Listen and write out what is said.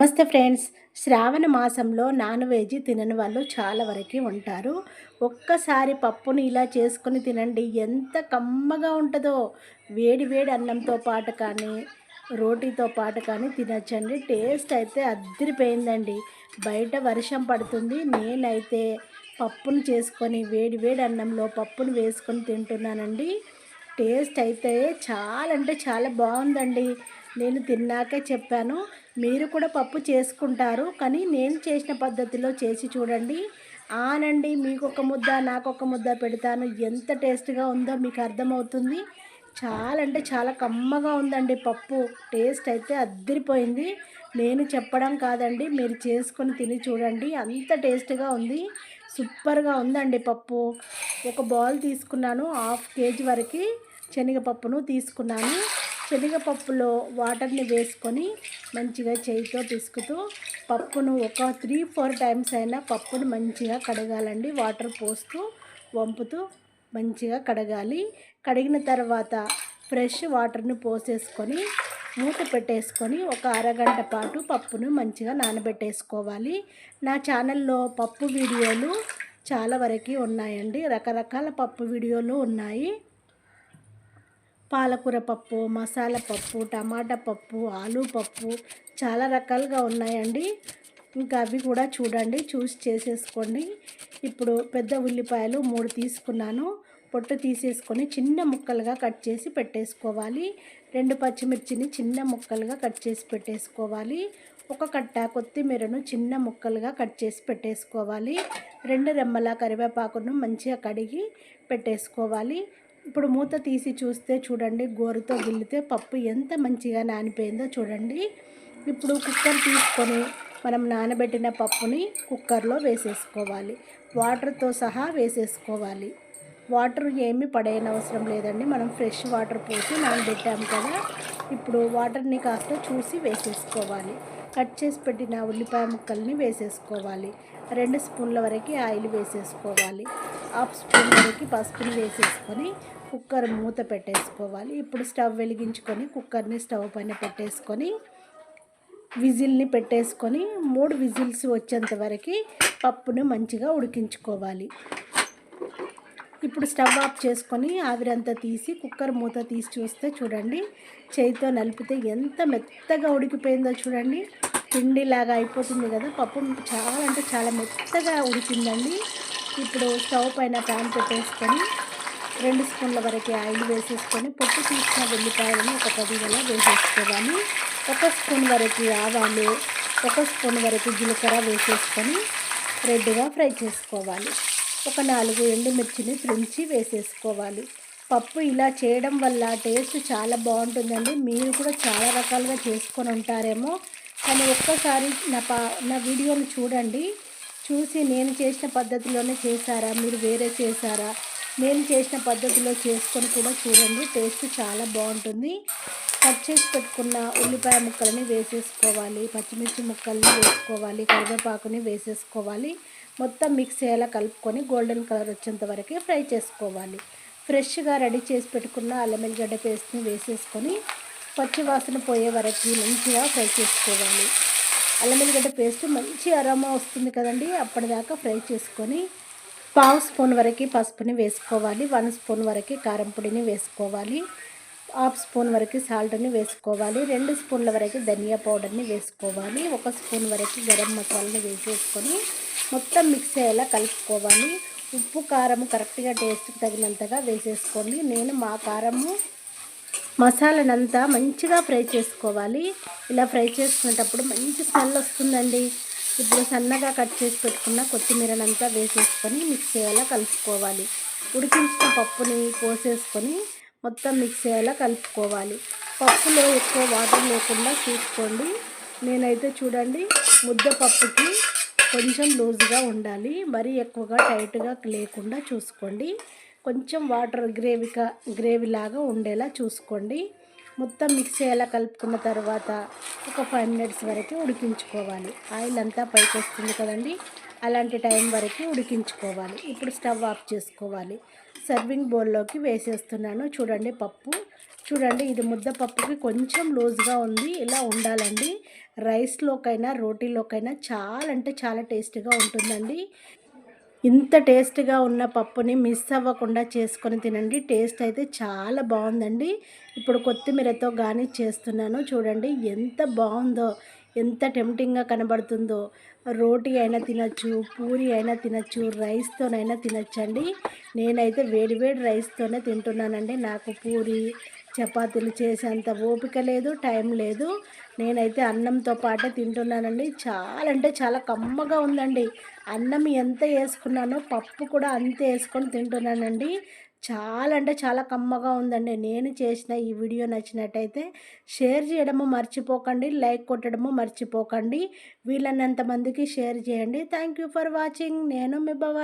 నమస్తే ఫ్రెండ్స్. శ్రావణ మాసంలో non veg తినని వాళ్ళు చాలా వరకు ఉంటారు. ఒక్కసారి పప్పుని ఇలా చేసుకొని తినండి, ఎంత కమ్మగా ఉంటుందో. వేడి వేడి అన్నంతో పాటు కానీ రోటీతో పాటు కానీ తినచ్చండి. టేస్ట్ అయితే అద్దరిపోయిందండి. బయట వర్షం పడుతుంది, నేనైతే పప్పును చేసుకొని వేడి వేడి అన్నంలో పప్పును వేసుకొని తింటున్నానండి. టేస్ట్ అయితే చాలా అంటే చాలా బాగుందండి. నేను తిన్నాకే చెప్పాను, మీరు కూడా పప్పు చేసుకుంటారు, కానీ నేను చేసిన పద్ధతిలో చేసి చూడండి. ఆనండి, మీకు ఒక ముద్ద నాకొక ముద్ద పెడతాను, ఎంత టేస్ట్గా ఉందో మీకు అర్థమవుతుంది. చాలా అంటే చాలా కమ్మగా ఉందండి పప్పు. టేస్ట్ అయితే అద్దరిపోయింది. నేను చెప్పడం కాదండి, మీరు చేసుకొని తిని చూడండి, అంత టేస్ట్గా ఉంది. సూపర్గా ఉందండి పప్పు. ఒక బౌల్ తీసుకున్నాను, హాఫ్ కేజీ వరకు శనగపప్పును తీసుకున్నాను. శనగపప్పులో వాటర్ని వేసుకొని మంచిగా చేయితో పిసుకుతూ పప్పును ఒక 3-4 టైమ్స్ అయినా పప్పును మంచిగా కడగాలండి. వాటర్ పోస్తూ వంపుతూ మంచిగా కడగాలి. కడిగిన తర్వాత ఫ్రెష్ వాటర్ని పోసేసుకొని మూత పెట్టేసుకొని ఒక అరగంట పాటు పప్పును మంచిగా నానబెట్టేసుకోవాలి. నా ఛానల్లో పప్పు వీడియోలు చాలా వరకు ఉన్నాయండి, రకరకాల పప్పు వీడియోలు ఉన్నాయి. పాలకూర పప్పు, మసాలా పప్పు, టమాటా పప్పు, ఆలు పప్పు, చాలా రకాలుగా ఉన్నాయండి. ఇంకా అవి కూడా చూడండి, చూసి చేసేసుకోండి. ఇప్పుడు పెద్ద ఉల్లిపాయలు 3 తీసుకున్నాను. పొట్టు తీసేసుకొని చిన్న ముక్కలుగా కట్ చేసి పెట్టేసుకోవాలి. 2 పచ్చిమిర్చిని చిన్న ముక్కలుగా కట్ చేసి పెట్టేసుకోవాలి. ఒక కట్ట కొత్తిమీరను చిన్న ముక్కలుగా కట్ చేసి పెట్టేసుకోవాలి. 2 రెమ్మల కరివేపాకును మంచిగా కడిగి పెట్టేసుకోవాలి. ఇప్పుడు మూత తీసి చూస్తే చూడండి, గోరుతో గిల్లితే పప్పు ఎంత మంచిగా నానిపోయిందో చూడండి. ఇప్పుడు కుక్కర్ తీసుకొని మనం నానబెట్టిన పప్పుని కుక్కర్లో వేసేసుకోవాలి. వాటర్తో సహా వేసేసుకోవాలి. వాటర్ ఏమీ పడేయనవసరం లేదండి, మనం ఫ్రెష్ వాటర్ పోసి నానబెట్టాము కదా. ఇప్పుడు వాటర్ని కాస్త చూసి వేసేసుకోవాలి. కట్ చేసి పెట్టిన ఉల్లిపాయ ముక్కల్ని వేసేసుకోవాలి. 2 స్పూన్ల వరకు ఆయిల్ వేసేసుకోవాలి. హాఫ్ స్పూన్ వరకు పసుపుని వేసేసుకొని కుక్కర్ మూత పెట్టేసుకోవాలి. ఇప్పుడు స్టవ్ వెలిగించుకొని కుక్కర్ని స్టవ్ పైన పెట్టేసుకొని విజిల్ని పెట్టేసుకొని 3 విజిల్స్ వచ్చేంత వరకు పప్పును మంచిగా ఉడికించుకోవాలి. ఇప్పుడు స్టవ్ ఆఫ్ చేసుకొని ఆవిరంతా తీసి కుక్కర్ మూత తీసి చూస్తే చూడండి, చేయితో నలిపితే ఎంత మెత్తగా ఉడికిపోయిందో చూడండి. పిండిలాగా అయిపోతుంది కదా పప్పు, చాలా అంటే చాలా మెత్తగా ఉడికిందండి. ఇప్పుడు స్టవ్ పైన ప్యాన్ పెట్టేసుకొని 2 స్పూన్ల వరకు ఆయిల్ వేసేసుకొని పొట్టు తీసిన ఉల్లిపాయలను ఒక 10 గల వేసేసుకోవాలి. 1 స్పూన్ వరకు ఆవాలు, 1 స్పూన్ వరకు జీలకర్ర వేసేసుకొని రెడ్గా ఫ్రై చేసుకోవాలి. ఒక 4 ఎండుమిర్చిని తుంచి వేసేసుకోవాలి. పప్పు ఇలా చేయడం వల్ల టేస్ట్ చాలా బాగుంటుందండి. మీరు కూడా చాలా రకాలుగా చేసుకొని ఉంటారేమో, కానీ ఒక్కసారి నా వీడియోని చూడండి. చూసి నేను చేసిన పద్ధతిలోనే చేశారా, మీరు వేరే చేశారా, నేను చేసిన పద్ధతిలో చేసుకొని కూడా చూడండి, టేస్ట్ చాలా బాగుంటుంది. కట్ చేసి పెట్టుకున్న ఉల్లిపాయ ముక్కలని వేసేసుకోవాలి. పచ్చిమిర్చి ముక్కల్ని వేసుకోవాలి. కరివేపాకుని వేసేసుకోవాలి. మొత్తం మిక్స్ అయ్యేలా కలుపుకొని గోల్డెన్ కలర్ వచ్చేంత వరకు ఫ్రై చేసుకోవాలి. ఫ్రెష్గా రెడీ చేసి పెట్టుకున్న అల్లం వెల్లిగడ్డ పేస్ట్ని వేసేసుకొని పచ్చివాసన పోయే వరకు మంచిగా ఫ్రై చేసుకోవాలి. అల్లం వెల్లిగడ్డ పేస్ట్ మంచి అరోమా వస్తుంది కదండి, అప్పటిదాకా ఫ్రై చేసుకొని 1/2 స్పూన్ వరకు పసుపుని వేసుకోవాలి. 1 స్పూన్ వరకు కారం పొడిని వేసుకోవాలి. 1/2 స్పూన్ వరకు సాల్ట్ని వేసుకోవాలి. 2 స్పూన్ల వరకు ధనియా పౌడర్ని వేసుకోవాలి. 1 స్పూన్ వరకు గరం మసాలాని వేసేసుకొని మొత్తం మిక్స్ అయ్యేలా కలుపుకోవాలి. ఉప్పు కారం కరెక్ట్గా టేస్ట్కి తగినంతగా వేసేసుకోండి. నేను మా కారము మసాలానంతా మంచిగా ఫ్రై చేసుకోవాలి. ఇలా ఫ్రై చేసుకునేటప్పుడు మంచి స్మెల్ వస్తుందండి. ఇప్పుడు సన్నగా కట్ చేసి పెట్టుకున్న కొత్తిమీరనంతా వేసేసుకొని మిక్స్ అయ్యేలా కలుపుకోవాలి. ఉడికించిన పప్పుని పోసేసుకొని మొత్తం మిక్స్ అయ్యేలా కలుపుకోవాలి. పప్పులో ఎక్కువ వాటర్ లేకుండా చూసుకోండి. నేనైతే చూడండి, ముద్దపప్పుకి కొంచెం లూజ్గా ఉండాలి, మరీ ఎక్కువగా టైట్గా లేకుండా చూసుకోండి. కొంచెం వాటర్ గ్రేవీలాగా ఉండేలా చూసుకోండి. మొత్తం మిక్స్ అయ్యేలా కలుపుకున్న తర్వాత ఒక 5 మినిట్స్ వరకు ఉడికించుకోవాలి. ఆయిల్ అంతా పైకి వస్తుంది కదండి, అలాంటి టైం వరకు ఉడికించుకోవాలి. ఇప్పుడు స్టవ్ ఆఫ్ చేసుకోవాలి. సర్వింగ్ బౌల్లోకి వేసేస్తున్నాను. చూడండి పప్పు, చూడండి ఇది ముద్దపప్పుకి కొంచెం లూజ్గా ఉంది. ఇలా ఉండాలండి. రైస్లోకైనా రోటీలోకైనా చాలా అంటే చాలా టేస్టీగా ఉంటుందండి. ఇంత టేస్ట్‌గా ఉన్న పప్పుని మిస్ అవ్వకుండా చేసుకొని తినండి. టేస్ట్ అయితే చాలా బావుందండి. ఇప్పుడు కొత్తిమీరతో గార్నిష్ చేస్తున్నాను. చూడండి ఎంత బావుందో, ఎంత టెంప్టింగ్‌గా కనబడుతుందో. రోటీ అయినా తినొచ్చు, పూరి అయినా తినొచ్చు, రైస్‌తోనైనా తినొచ్చండి. నేనైతే వేడి వేడి రైస్‌తోనే తింటున్నానండి. నాకు పూరి, చపాతీలు చేసేంత ఓపిక లేదు, టైం లేదు. నేనైతే అన్నంతో పాటే తింటున్నానండి. చాలా అంటే చాలా కమ్మగా ఉందండి. అన్నం ఎంత యేసుకున్నానో పప్పు కూడా అంతే యేసుకొని తింటున్నానండి. చాలా అంటే చాలా కమ్మగా ఉందండి. నేను చేసిన ఈ వీడియో నచ్చినట్టయితే షేర్ చేయడము మర్చిపోకండి. లైక్ కొట్టడము మర్చిపోకండి. వీలైనంత మందికి షేర్ చేయండి. Thank you for watching. నేను మీ భవాని.